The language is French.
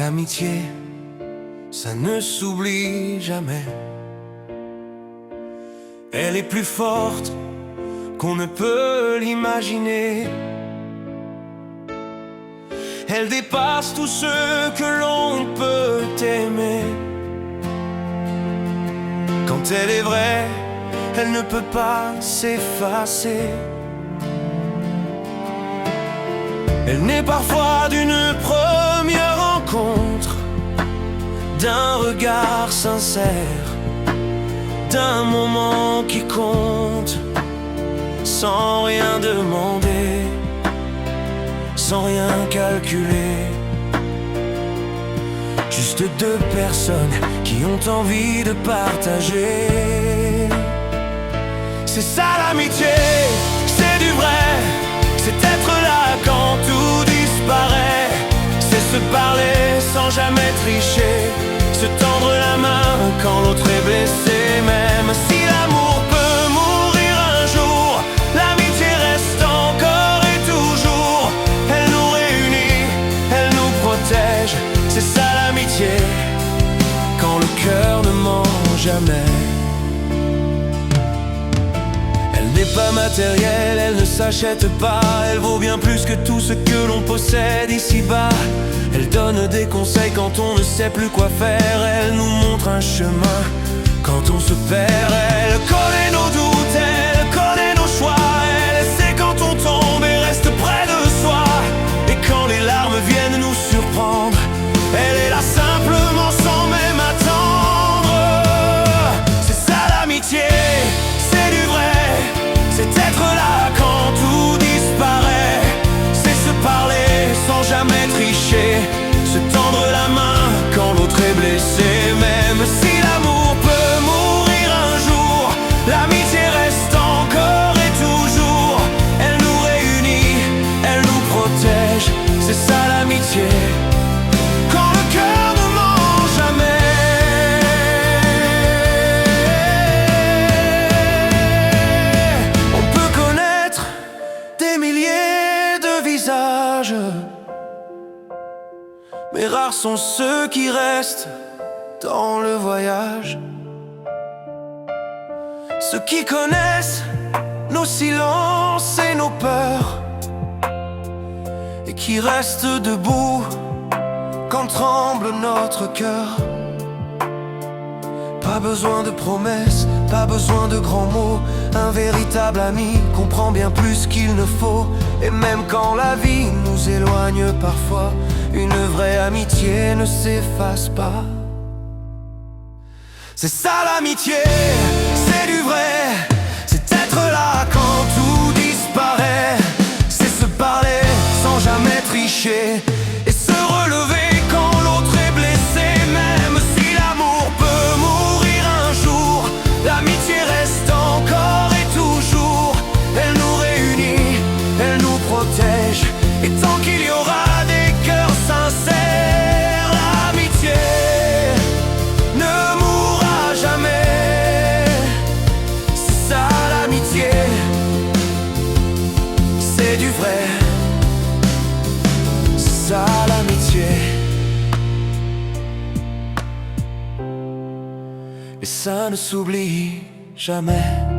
l'amitié, ça ne s'oublie jamais. Elle est plus forte qu'on ne peut l'imaginer. Elle dépasse tout ce que l'on peut aimer. Quand elle est vraie, elle ne peut pas s'effacer. Elle naît parfois d'une première rencontre, d'un regard sincère, d'un moment qui compte, sans rien demander, sans rien calculer. Juste deux personnes qui ont envie de partager. C'est ça l'amitié, c'est du vrai, c'est être là quand tout disparaît. C'est se parler sans jamais tricher, se tendre la main quand l'autre est blessé. Même si l'amour peut mourir un jour, l'amitié reste encore et toujours. Elle nous réunit, elle nous protège. C'est ça l'amitié, quand le cœur ne ment jamais. Elle n'est pas matérielle, elle ne s'achète pas. Elle vaut bien plus que tout ce que l'on possède ici-bas. Elle donne des conseils quand on ne sait plus quoi faire. Elle nous montre un chemin quand on se perd. Elle connaît nos doutes, elle connaît nos choix. Elle sait quand on tombe et reste près de soi. Et quand les larmes viennent nous surprendre, elle est là simplement sans même attendre. C'est ça l'amitié, c'est du vrai, c'est être là quand tout disparaît. C'est se parler sans jamais tricher, se tendre la main quand l'autre est blessé. Même si l'amour peut mourir un jour, l'amitié reste encore et toujours. Elle nous réunit, elle nous protège. C'est ça l'amitié, quand le cœur ne ment jamais. On peut connaître des milliers de visages, mais rares sont ceux qui restent dans le voyage. Ceux qui connaissent nos silences et nos peurs, et qui restent debout quand tremble notre cœur. Pas besoin de promesses, pas besoin de grands mots. Un véritable ami comprend bien plus qu'il ne faut. Et même quand la vie nous éloigne parfois, une vraie amitié ne s'efface pas. C'est ça l'amitié, c'est du vrai, c'est être là quand tout disparaît. C'est se parler sans jamais tricher, et se relever quand l'autre est blessé. Même si l'amour peut mourir un jour, l'amitié reste encore et toujours. Elle nous réunit, elle nous protège, et tant qu'il y aura des cœurs sincères, l'amitié ne mourra jamais. C'est ça l'amitié, c'est du vrai, c'est ça l'amitié. Et ça ne s'oublie jamais.